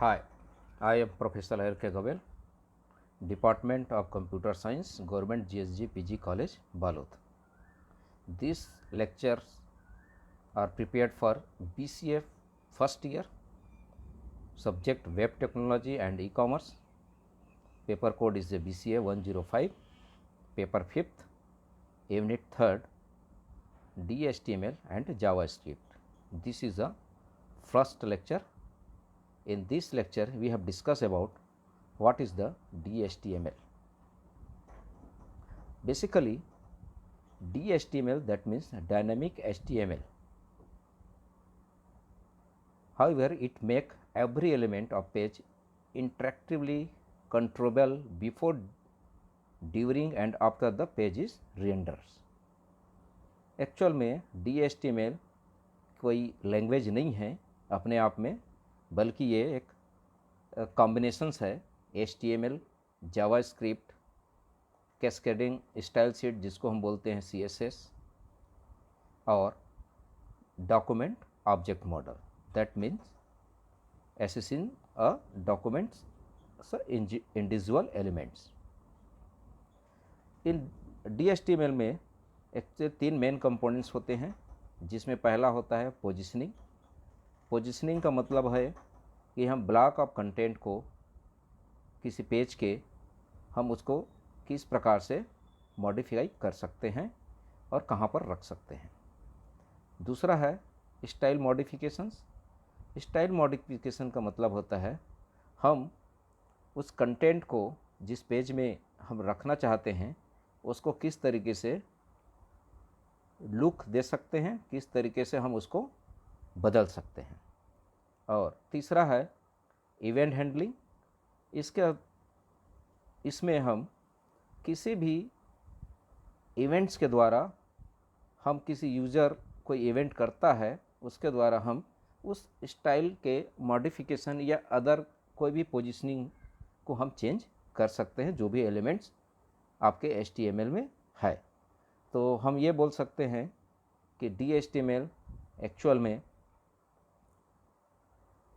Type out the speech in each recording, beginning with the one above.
Hi, I am Professor R.K. Govel, Department of Computer Science, Government GSG PG College, Balod. These lectures are prepared for BCA first year, subject Web Technology and E-commerce. Paper code is a BCA 105, paper 5th, unit 3rd, DHTML and JavaScript. This is a first lecture. In this lecture, we have discussed about what is the DHTML. Basically, DHTML, that means dynamic HTML. However, it make every element of page interactively controllable before, during and after the page is renders. Actual में DHTML कोई language नहीं है अपने आप में, बल्कि ये एक कॉम्बिनेशंस है HTML, JavaScript, cascading style sheet जिसको हम बोलते हैं CSS, और document object model, that means accessing a documents so individual elements. In DHTML में एक से तीन मेन कंपोनेंट्स होते हैं, जिसमें पहला होता है पोजिशनिंग. पोजिशनिंग का मतलब है कि हम ब्लॉक ऑफ कंटेंट को किसी पेज के हम उसको किस प्रकार से मॉडिफाई कर सकते हैं और कहाँ पर रख सकते हैं. दूसरा है स्टाइल मॉडिफिकेशंस. स्टाइल मॉडिफिकेशन का मतलब होता है हम उस कंटेंट को जिस पेज में हम रखना चाहते हैं उसको किस तरीके से लुक दे सकते हैं, किस तरीके से हम उसको बदल सकते हैं. और तीसरा है इवेंट हैंडलिंग. इसमें हम किसी भी इवेंट्स के द्वारा, हम किसी यूज़र कोई इवेंट करता है उसके द्वारा हम उस स्टाइल के मॉडिफिकेशन या अदर कोई भी पोजीशनिंग को हम चेंज कर सकते हैं जो भी एलिमेंट्स आपके HTML में है. तो हम ये बोल सकते हैं कि DHTML एक्चुअल में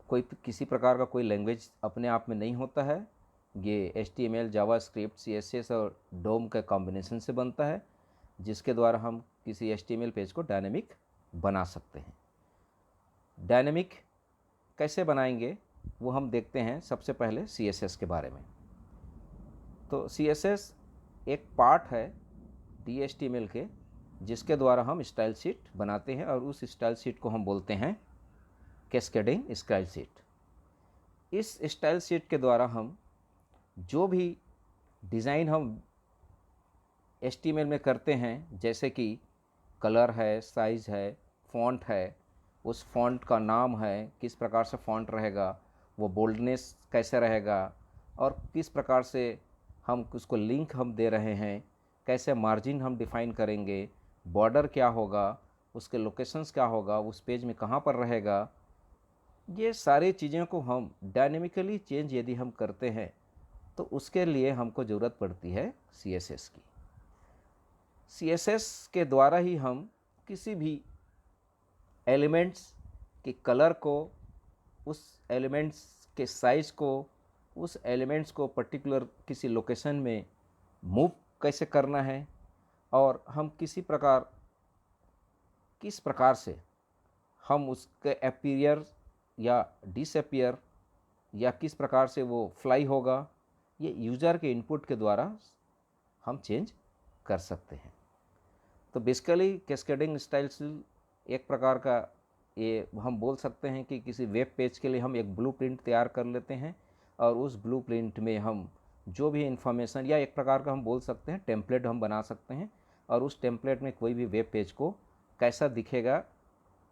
कोई किसी प्रकार का कोई लैंग्वेज अपने आप में नहीं होता है. ये HTML, जावास्क्रिप्ट, CSS और DOM के कॉम्बिनेशन से बनता है, जिसके द्वारा हम किसी HTML पेज को डायनेमिक बना सकते हैं. डायनेमिक कैसे बनाएंगे वो हम देखते हैं. सबसे पहले CSS के बारे में. तो CSS एक पार्ट है DHTML के, जिसके द्वारा हम स्टाइल शीट बनाते हैं और उस स्टाइल शीट को हम बोलते हैं कैस्केडिंग स्टाइल शीट. इस स्टाइल शीट के द्वारा हम जो भी डिज़ाइन हम HTML में करते हैं, जैसे कि कलर है, साइज़ है, फ़ॉन्ट है, उस फ़ॉन्ट का नाम है, किस प्रकार से फ़ॉन्ट रहेगा, वो बोल्डनेस कैसे रहेगा, और किस प्रकार से हम उसको लिंक हम दे रहे हैं, कैसे मार्जिन हम डिफ़ाइन करेंगे, बॉर्डर क्या होगा, उसके लोकेशंस क्या होगा, उस पेज में कहाँ पर रहेगा. ये सारी चीज़ों को हम डायनेमिकली चेंज यदि हम करते हैं तो उसके लिए हमको ज़रूरत पड़ती है CSS की. CSS के द्वारा ही हम किसी भी एलिमेंट्स के कलर को, उस एलिमेंट्स के साइज़ को, उस एलिमेंट्स को पर्टिकुलर किसी लोकेशन में मूव कैसे करना है, और हम किस प्रकार से हम उसके अपीयर या डिसअपीयर या किस प्रकार से वो फ्लाई होगा, ये यूज़र के इनपुट के द्वारा हम चेंज कर सकते हैं. तो बेसिकली कैस्केडिंग स्टाइल एक प्रकार का, ये हम बोल सकते हैं कि किसी वेब पेज के लिए हम एक ब्लूप्रिंट तैयार कर लेते हैं और उस ब्लूप्रिंट में हम जो भी इंफॉर्मेशन, या एक प्रकार का हम बोल सकते हैं टेम्पलेट हम बना सकते हैं, और उस टेम्पलेट में कोई भी वेब पेज को कैसा दिखेगा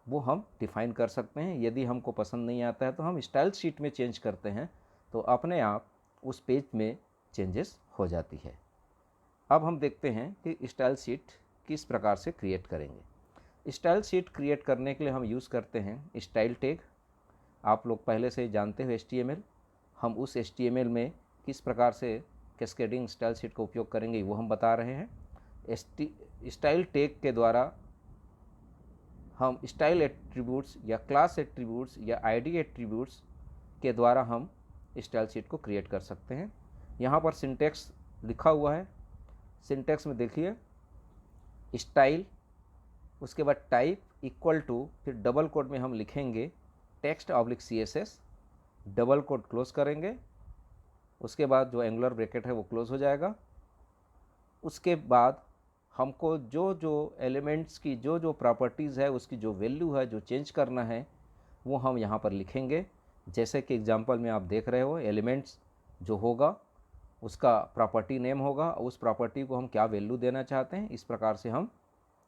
वो हम डिफ़ाइन कर सकते हैं. यदि हमको पसंद नहीं आता है तो हम स्टाइल शीट में चेंज करते हैं, तो अपने आप उस पेज में चेंजेस हो जाती है. अब हम देखते हैं कि स्टाइल शीट किस प्रकार से क्रिएट करेंगे. स्टाइल शीट क्रिएट करने के लिए हम यूज़ करते हैं स्टाइल टैग. आप लोग पहले से जानते हो HTML. हम उस HTML में किस प्रकार से कैस्केडिंग स्टाइल शीट का उपयोग करेंगे वो हम बता रहे हैं. स्टाइल टैग के द्वारा हम स्टाइल एट्रीब्यूट्स या क्लास एट्रीब्यूट्स या ID एट्रीब्यूट्स के द्वारा हम स्टाइल शीट को क्रिएट कर सकते हैं। यहाँ पर सिंटेक्स लिखा हुआ है। सिंटेक्स में देखिए, स्टाइल, उसके बाद टाइप इक्वल टू, फिर डबल कोट में हम लिखेंगे text oblique CSS, double quote close करेंगे, उसके बाद जो एंगुलर ब्रैकेट है वो क्लोज हो जाएगा। उसके बाद हमको जो जो एलिमेंट्स की जो जो प्रॉपर्टीज़ है उसकी जो वैल्यू है जो चेंज करना है वो हम यहाँ पर लिखेंगे। जैसे कि एग्जांपल में आप देख रहे हो, एलिमेंट्स जो होगा उसका प्रॉपर्टी नेम होगा, उस प्रॉपर्टी को हम क्या वैल्यू देना चाहते हैं इस प्रकार से हम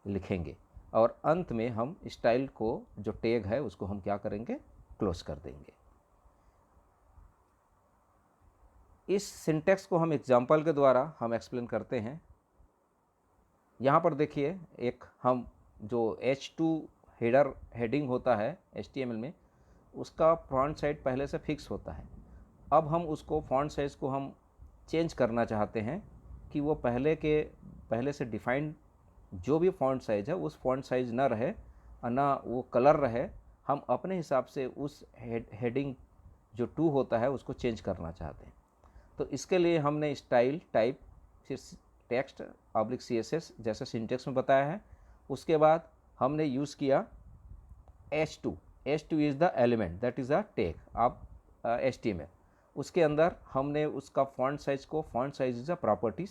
लिखेंगे। और अंत में हम स्टाइल को जो टैग है उसको हम क्या करेंगे, क्लोज कर देंगे। इस सिंटेक्स को हम एग्जांपल के द्वारा हम एक्सप्लेन करते हैं। यहाँ पर देखिए, एक हम जो H2 हेडिंग होता है HTML में, उसका फ्रंट साइड पहले से फिक्स होता है। अब हम उसको फॉन्ट साइज़ को हम चेंज करना चाहते हैं कि वो पहले से डिफाइंड जो भी फॉन्ट साइज़ है उस फॉन्ट साइज़ ना रहे और ना वो कलर रहे। हम अपने हिसाब से उस हेडिंग जो 2 होता है उसको चेंज करना चाहते हैं। तो इसके लिए हमने स्टाइल, टाइप, फिर टेक्स्ट ऑब्लिक CSS जैसे सिंटेक्स में बताया है। उसके बाद हमने यूज़ किया H2 is the element that is a tag of HTML। उसके अंदर हमने उसका फॉन्ट साइज़ को, font size is a properties,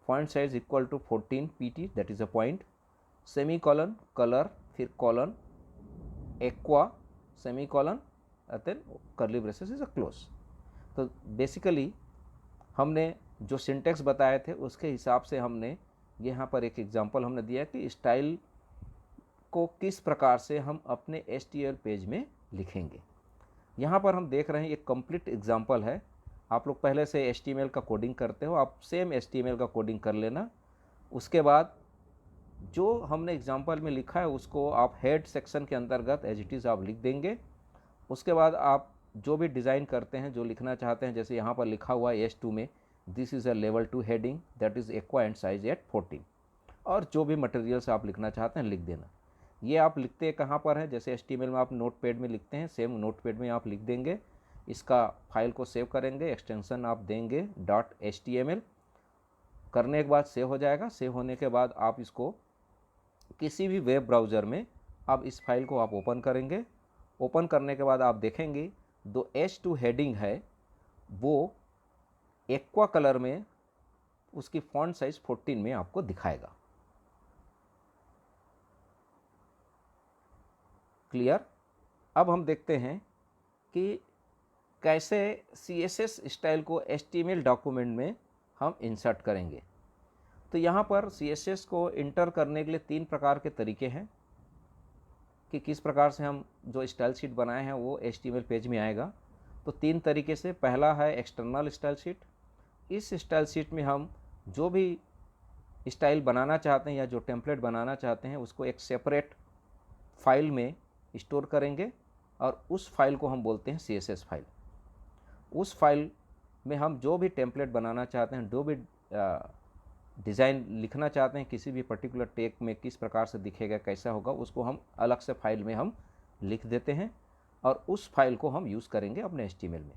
font size equal to 14 pt that is a point, semicolon, colour, फिर colon, aqua, semicolon, then curly braces is a close. तो basically हमने जो syntax बताए थे उसके हिसाब से हमने यहाँ पर एक एग्जांपल हमने दिया कि स्टाइल को किस प्रकार से हम अपने HTML पेज में लिखेंगे। यहाँ पर हम देख रहे हैं एक कंप्लीट एग्जांपल है। आप लोग पहले से HTML का कोडिंग करते हो, आप सेम HTML का कोडिंग कर लेना। उसके बाद जो हमने एग्जांपल में लिखा है उसको आप हेड सेक्शन के अंतर्गत एज इट इज़ आप लिख देंगे। उसके बाद आप जो भी डिज़ाइन करते हैं, जो लिखना चाहते हैं, जैसे यहाँ पर लिखा हुआ है H2 में, this is a level 2 heading that is aqua and size at 14, और जो भी मटेरियल्स आप लिखना चाहते हैं लिख देना। ये आप लिखते कहाँ पर है, जैसे HTML में आप नोटपैड में लिखते हैं, सेम नोटपैड में आप लिख देंगे। इसका फाइल को सेव करेंगे, एक्सटेंशन आप देंगे .html, करने के बाद सेव हो जाएगा। सेव होने के बाद आप इसको किसी भी वेब ब्राउज़र में आप इस फाइल को आप ओपन करेंगे। ओपन करने के बाद आप देखेंगे जो H2 हेडिंग है वो एक्वा कलर में उसकी फॉन्ट साइज 14 में आपको दिखाएगा। क्लियर? अब हम देखते हैं कि कैसे CSS स्टाइल को HTML डॉक्यूमेंट में हम इंसर्ट करेंगे। तो यहाँ पर CSS को इंटर करने के लिए 3 प्रकार के तरीके हैं कि किस प्रकार से हम जो स्टाइल शीट बनाए हैं वो HTML पेज में आएगा। तो 3 तरीके से, पहला है एक्सटर्नल स्टाइल शीट। इस स्टाइल शीट में हम जो भी स्टाइल बनाना चाहते हैं या जो टेम्पलेट बनाना चाहते हैं उसको एक सेपरेट फाइल में स्टोर करेंगे और उस फाइल को हम बोलते हैं CSS फाइल। उस फाइल में हम जो भी टेम्पलेट बनाना चाहते हैं, जो भी डिज़ाइन लिखना चाहते हैं, किसी भी पर्टिकुलर टैग में किस प्रकार से दिखेगा, कैसा होगा, उसको हम अलग से फाइल में हम लिख देते हैं और उस फाइल को हम यूज़ करेंगे अपने HTML में।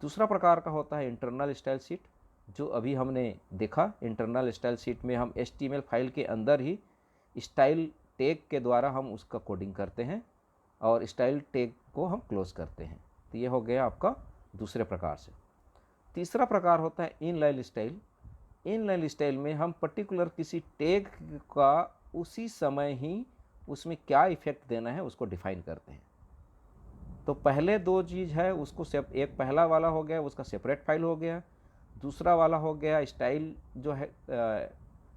दूसरा प्रकार का होता है इंटरनल स्टाइल शीट, जो अभी हमने देखा। इंटरनल स्टाइल शीट में हम HTML फाइल के अंदर ही स्टाइल टैग के द्वारा हम उसका कोडिंग करते हैं और स्टाइल टैग को हम क्लोज करते हैं। तो ये हो गया आपका दूसरे प्रकार से। तीसरा प्रकार होता है इनलाइन स्टाइल। इनलाइन स्टाइल में हम पर्टिकुलर किसी टैग का उसी समय ही उसमें क्या इफेक्ट देना है उसको डिफाइन करते हैं। तो पहले 2 चीज़ है उसको एक पहला वाला हो गया, उसका सेपरेट फाइल हो गया। दूसरा वाला हो गया स्टाइल जो है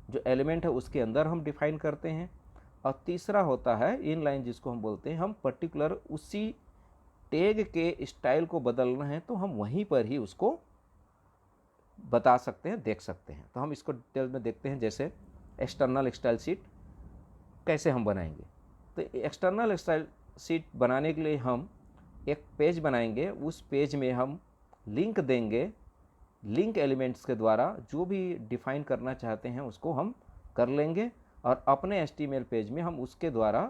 जो एलिमेंट है उसके अंदर हम डिफाइन करते हैं। और तीसरा होता है इनलाइन, जिसको हम बोलते हैं हम पर्टिकुलर उसी टैग के स्टाइल को बदलना है तो हम वहीं पर ही उसको बता सकते हैं, देख सकते हैं। तो हम इसको डिटेल में देखते हैं, जैसे एक्सटर्नल स्टाइल शीट कैसे हम बनाएंगे। तो एक्सटर्नल स्टाइल शीट बनाने के लिए हम एक पेज बनाएंगे, उस पेज में हम लिंक देंगे। लिंक एलिमेंट्स के द्वारा जो भी डिफाइन करना चाहते हैं उसको हम कर लेंगे और अपने HTML पेज में हम उसके द्वारा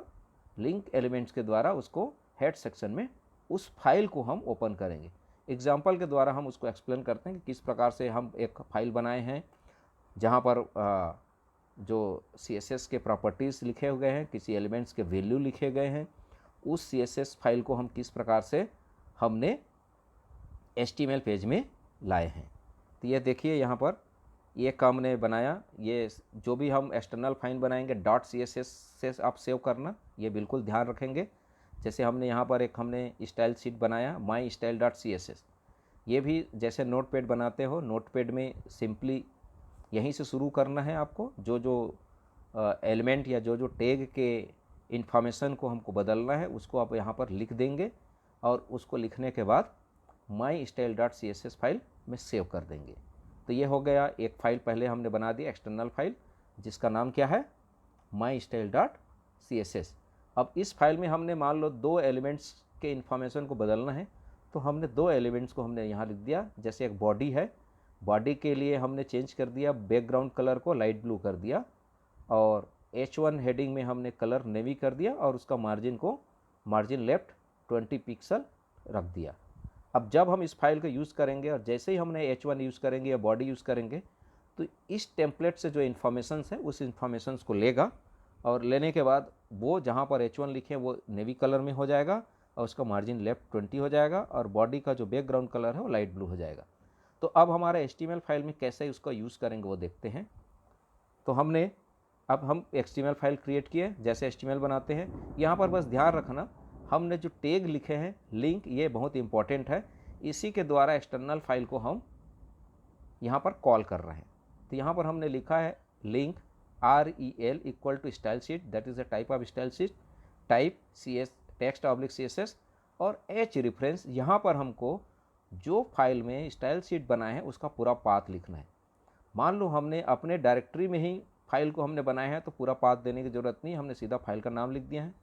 लिंक एलिमेंट्स के द्वारा उसको हेड सेक्शन में उस फाइल को हम ओपन करेंगे। एग्जाम्पल के द्वारा हम उसको एक्सप्लेन करते हैं कि किस प्रकार से हम एक फाइल बनाए हैं जहाँ पर जो CSS के प्रॉपर्टीज़ लिखे हुए हैं, किसी एलिमेंट्स के वैल्यू लिखे गए हैं, उस CSS फाइल को हम किस प्रकार से हमने HTML पेज में लाए हैं। तो ये देखिए यहाँ पर ये काम ने बनाया। ये जो भी हम एक्सटर्नल फाइल बनाएंगे .css से आप सेव करना, ये बिल्कुल ध्यान रखेंगे। जैसे हमने यहाँ पर एक हमने स्टाइल शीट बनाया mystyle.css, ये भी जैसे नोटपैड बनाते हो, नोटपैड में सिंपली यहीं से शुरू करना है आपको। जो जो एलिमेंट या जो जो टैग के इंफॉर्मेशन को हमको बदलना है उसको आप यहाँ पर लिख देंगे और उसको लिखने के बाद mystyle.css फाइल में सेव कर देंगे। तो ये हो गया एक फ़ाइल पहले हमने बना दी एक्सटर्नल फाइल जिसका नाम क्या है mystyle.css। अब इस फाइल में हमने मान लो 2 एलिमेंट्स के इंफॉर्मेशन को बदलना है, तो हमने 2 एलिमेंट्स को हमने यहाँ लिख दिया। जैसे एक बॉडी है, बॉडी के लिए हमने चेंज कर दिया बैकग्राउंड कलर को लाइट ब्लू कर दिया और H1 हेडिंग में हमने कलर नेवी कर दिया और उसका मार्जिन लेफ्ट 20 पिक्सल रख दिया। अब जब हम इस फाइल को यूज़ करेंगे और जैसे ही हमने H1 यूज़ करेंगे या बॉडी यूज़ करेंगे तो इस टेम्पलेट से जो इन्फॉर्मेशंस है उस इन्फॉर्मेशंस को लेगा और लेने के बाद वो जहाँ पर H1 लिखे वो नेवी कलर में हो जाएगा और उसका मार्जिन लेफ्ट 20 हो जाएगा और बॉडी का जो बैकग्राउंड कलर है वो लाइट ब्लू हो जाएगा। तो अब हमारे HTML फाइल में कैसे उसका यूज़ करेंगे वो देखते हैं। तो हम HTML फाइल क्रिएट किए, जैसे HTML बनाते हैं। यहाँ पर बस ध्यान रखना हमने जो टैग लिखे हैं लिंक, ये बहुत इंपॉर्टेंट है, इसी के द्वारा एक्सटर्नल फाइल को हम यहाँ पर कॉल कर रहे हैं। तो यहाँ पर हमने लिखा है link REL equal to style sheet, that is the type of style sheet, type text CSS और H रेफरेंस। यहाँ पर हमको जो फाइल में स्टाइल शीट बनाए हैं उसका पूरा पाथ लिखना है। मान लो हमने अपने डायरेक्टरी में ही फाइल को हमने बनाया है तो पूरा पाथ देने की ज़रूरत नहीं, हमने सीधा फाइल का नाम लिख दिया है।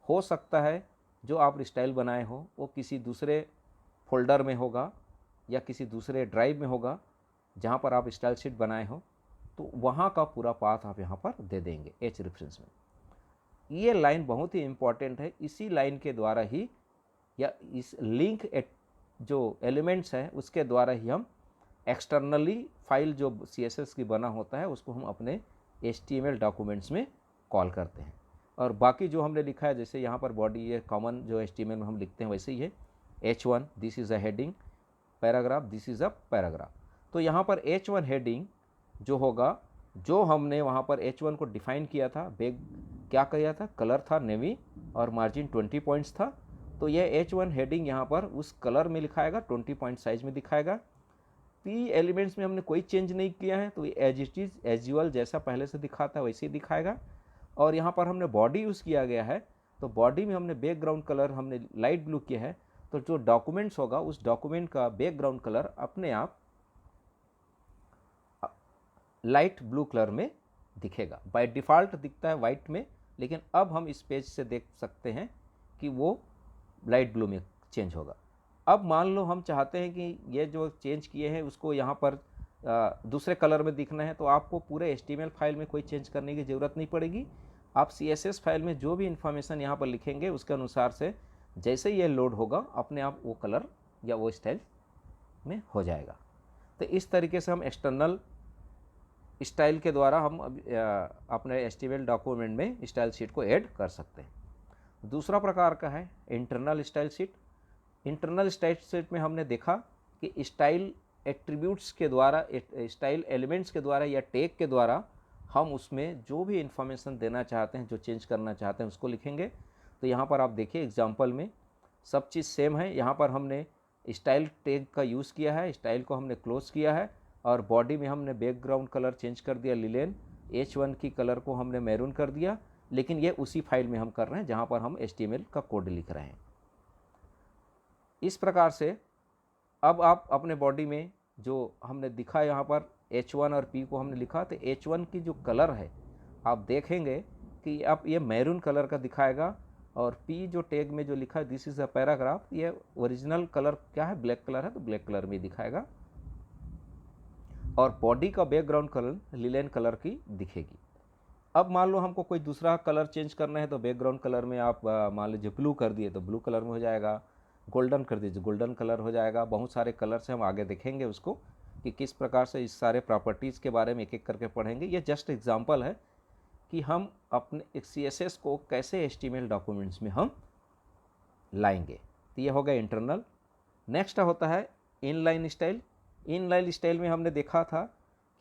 हो सकता है जो आप स्टाइल बनाए हो वो किसी दूसरे फोल्डर में होगा या किसी दूसरे ड्राइव में होगा जहाँ पर आप स्टाइल शीट बनाए हो, तो वहाँ का पूरा पाथ आप यहाँ पर दे देंगे H रेफरेंस में। ये लाइन बहुत ही इम्पॉर्टेंट है, इसी लाइन के द्वारा ही या इस लिंक जो एलिमेंट्स है उसके द्वारा ही हम एक्सटर्नली फाइल जो CSS की बना होता है उसको हम अपने HTML डॉक्यूमेंट्स में कॉल करते हैं। और बाकी जो हमने लिखा है जैसे यहाँ पर बॉडी, ये कॉमन जो HTML में हम लिखते हैं वैसे ही है। H1 this is a heading, paragraph this is a paragraph. तो यहाँ पर H1 हेडिंग जो होगा, जो हमने वहाँ पर H1 को डिफाइन किया था, क्या किया था, कलर था नेवी और मार्जिन 20 पॉइंट्स था। तो ये H1 हेडिंग यहाँ पर उस कलर में लिखाएगा, 20 पॉइंट साइज में दिखाएगा। P एलिमेंट्स में हमने कोई चेंज नहीं किया है, तो ये एज इट इज़ एजुअल जैसा पहले से दिखाता है वैसे ही दिखाएगा। और यहाँ पर हमने बॉडी यूज़ किया गया है, तो बॉडी में हमने बैकग्राउंड कलर हमने लाइट ब्लू किया है, तो जो डॉक्यूमेंट्स होगा उस डॉक्यूमेंट का बैकग्राउंड कलर अपने आप लाइट ब्लू कलर में दिखेगा। बाय डिफ़ॉल्ट दिखता है वाइट में, लेकिन अब हम इस पेज से देख सकते हैं कि वो लाइट ब्लू में चेंज होगा। अब मान लो हम चाहते हैं कि ये जो चेंज किए हैं उसको यहाँ पर दूसरे कलर में दिखना है, तो आपको पूरे HTML फाइल में कोई चेंज करने की ज़रूरत नहीं पड़ेगी। आप CSS फाइल में जो भी इंफॉर्मेशन यहाँ पर लिखेंगे उसके अनुसार से जैसे ही ये लोड होगा अपने आप वो कलर या वो स्टाइल में हो जाएगा। तो इस तरीके से हम एक्सटर्नल स्टाइल के द्वारा हम अपने HTML डॉक्यूमेंट में स्टाइल शीट को ऐड कर सकते हैं। दूसरा प्रकार का है internal style sheet. Internal style sheet में हमने देखा कि स्टाइल एट्रीब्यूट्स के द्वारा, स्टाइल एलिमेंट्स के द्वारा या टैग के द्वारा हम उसमें जो भी इंफॉर्मेशन देना चाहते हैं, जो चेंज करना चाहते हैं उसको लिखेंगे। तो यहाँ पर आप देखिए एग्जांपल में सब चीज़ सेम है। यहाँ पर हमने स्टाइल टैग का यूज़ किया है, स्टाइल को हमने क्लोज किया है और बॉडी में हमने बैकग्राउंड कलर चेंज कर दिया लिलेन, H1 की कलर को हमने मैरून कर दिया। लेकिन ये उसी फाइल में हम कर रहे हैं जहाँ पर हम HTML का कोड लिख रहे हैं। इस प्रकार से अब आप अपने बॉडी में जो हमने दिखा यहाँ पर H1 और P को हमने लिखा, तो H1 की जो कलर है आप देखेंगे कि अब ये मैरून कलर का दिखाएगा और P जो टैग में जो लिखा है दिस इज़ अ पैराग्राफ, ये ओरिजिनल कलर क्या है, ब्लैक कलर है, तो ब्लैक कलर में दिखाएगा। और बॉडी का बैकग्राउंड कलर लिलेन कलर की दिखेगी। अब मान लो हमको कोई दूसरा कलर चेंज करना है तो बैकग्राउंड कलर में आप मान लीजिए ब्लू कर दिए तो ब्लू कलर में हो जाएगा, गोल्डन कर दीजिए, गोल्डन कलर हो जाएगा। बहुत सारे कलर से हम आगे देखेंगे उसको कि किस प्रकार से इस सारे प्रॉपर्टीज़ के बारे में एक एक करके पढ़ेंगे। ये जस्ट एग्जांपल है कि हम अपने CSS को कैसे HTML डॉक्यूमेंट्स में हम लाएंगे। तो ये हो गया इंटरनल। नेक्स्ट होता है इनलाइन स्टाइल। इनलाइन स्टाइल में हमने देखा था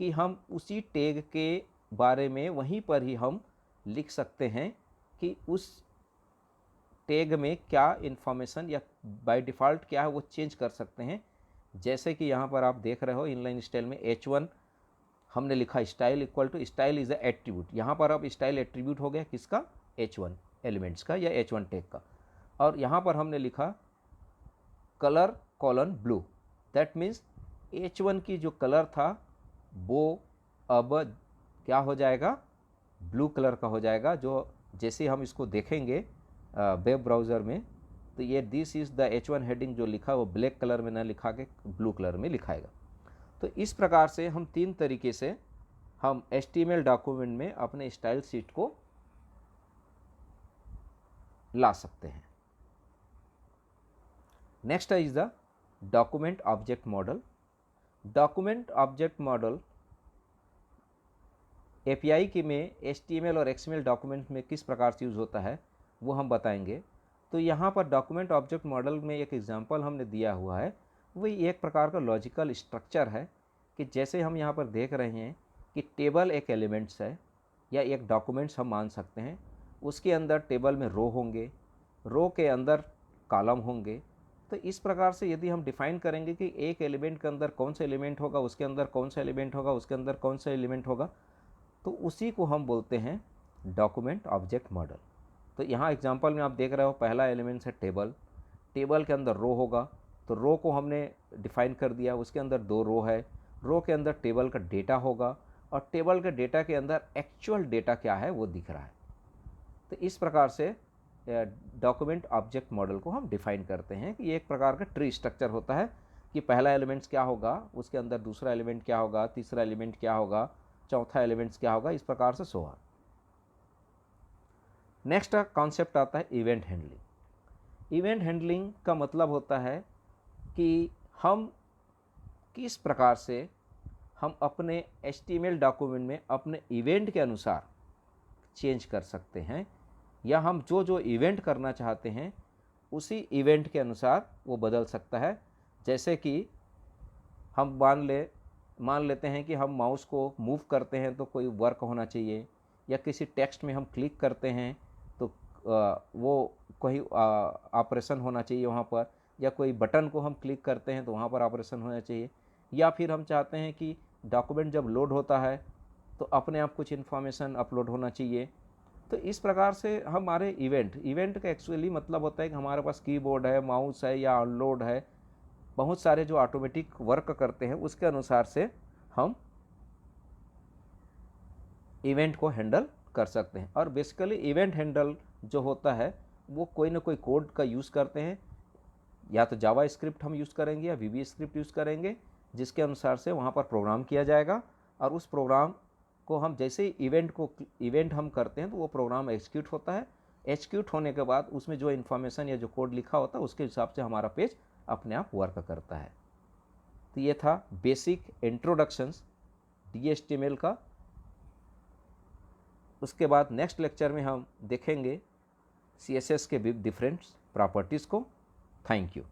कि हम उसी टैग के बारे में वहीं पर ही हम लिख सकते हैं कि उस टैग में क्या इन्फॉर्मेशन या बाय डिफ़ॉल्ट क्या है वो चेंज कर सकते हैं। जैसे कि यहाँ पर आप देख रहे हो इनलाइन स्टाइल में H1 हमने लिखा style equal to style is a attribute. यहाँ पर अब स्टाइल एट्रीब्यूट हो गया किसका, H1 एलिमेंट्स का या H1 टैग का। और यहाँ पर हमने लिखा colour colon blue, that means H1 की जो कलर था वो अब क्या हो जाएगा, ब्लू कलर का हो जाएगा। जो जैसे हम इसको देखेंगे वेब ब्राउज़र में, तो ये this is the H1 heading जो लिखा वो ब्लैक कलर में ना लिखा के ब्लू कलर में लिखाएगा। तो इस प्रकार से हम 3 तरीके से हम HTML डॉक्यूमेंट में अपने स्टाइल शीट को ला सकते हैं। Next is the document object model. Document object model API के में HTML और XML डॉक्यूमेंट में किस प्रकार से यूज़ होता है वो हम बताएंगे। तो यहाँ पर डॉक्यूमेंट ऑब्जेक्ट मॉडल में एक एग्जांपल हमने दिया हुआ है, वही एक प्रकार का लॉजिकल स्ट्रक्चर है कि जैसे हम यहाँ पर देख रहे हैं कि टेबल एक एलिमेंट्स है या एक डॉक्यूमेंट्स हम मान सकते हैं। उसके अंदर टेबल में रो होंगे, रो के अंदर कॉलम होंगे। तो इस प्रकार से यदि हम डिफ़ाइन करेंगे कि एक एलिमेंट के अंदर कौन सा एलिमेंट होगा, उसके अंदर कौन सा एलिमेंट होगा, उसके अंदर कौन सा एलिमेंट होगा, तो उसी को हम बोलते हैं डॉक्यूमेंट ऑब्जेक्ट मॉडल। तो यहाँ एग्जांपल में आप देख रहे हो पहला एलिमेंट है टेबल, टेबल के अंदर रो होगा, तो रो को हमने डिफ़ाइन कर दिया, उसके अंदर 2 रो है, रो के अंदर टेबल का डेटा होगा और टेबल के डेटा के अंदर एक्चुअल डेटा क्या है वो दिख रहा है। तो इस प्रकार से डॉक्यूमेंट ऑब्जेक्ट मॉडल को हम डिफ़ाइन करते हैं कि ये एक प्रकार का ट्री स्ट्रक्चर होता है कि पहला एलिमेंट्स क्या होगा, उसके अंदर दूसरा एलिमेंट क्या होगा, तीसरा एलिमेंट क्या होगा, चौथा एलिमेंट्स क्या होगा, इस प्रकार से सो ऑन। नेक्स्ट कॉन्सेप्ट आता है इवेंट हैंडलिंग। इवेंट हैंडलिंग का मतलब होता है कि हम किस प्रकार से हम अपने HTML डॉक्यूमेंट में अपने इवेंट के अनुसार चेंज कर सकते हैं, या हम जो जो इवेंट करना चाहते हैं उसी इवेंट के अनुसार वो बदल सकता है। जैसे कि हम मान लेते हैं कि हम माउस को मूव करते हैं तो कोई वर्क होना चाहिए, या किसी टेक्स्ट में हम क्लिक करते हैं तो वो कोई ऑपरेशन होना चाहिए वहाँ पर, या कोई बटन को हम क्लिक करते हैं तो वहाँ पर ऑपरेशन होना चाहिए, या फिर हम चाहते हैं कि डॉक्यूमेंट जब लोड होता है तो अपने आप कुछ इन्फॉर्मेशन अपलोड होना चाहिए। तो इस प्रकार से हमारे इवेंट का एक्चुअली मतलब होता है कि हमारे पास कीबोर्ड है, माउस है या अनलोड है, बहुत सारे जो ऑटोमेटिक वर्क करते हैं उसके अनुसार से हम इवेंट को हैंडल कर सकते हैं। और बेसिकली इवेंट हैंडल जो होता है वो कोई ना कोई कोड का यूज़ करते हैं, या तो जावा स्क्रिप्ट हम यूज़ करेंगे या VB स्क्रिप्ट यूज़ करेंगे, जिसके अनुसार से वहाँ पर प्रोग्राम किया जाएगा। और उस प्रोग्राम को हम जैसे ही इवेंट हम करते हैं तो वो प्रोग्राम एग्जीक्यूट होता है। एग्जीक्यूट होने के बाद उसमें जो इन्फॉर्मेशन या जो कोड लिखा होता है उसके हिसाब से हमारा पेज अपने आप वर्क करता है। तो ये था बेसिक इंट्रोडक्शंस HTML का। उसके बाद नेक्स्ट लेक्चर में हम देखेंगे CSS के डिफरेंट प्रॉपर्टीज़ को। Thank you.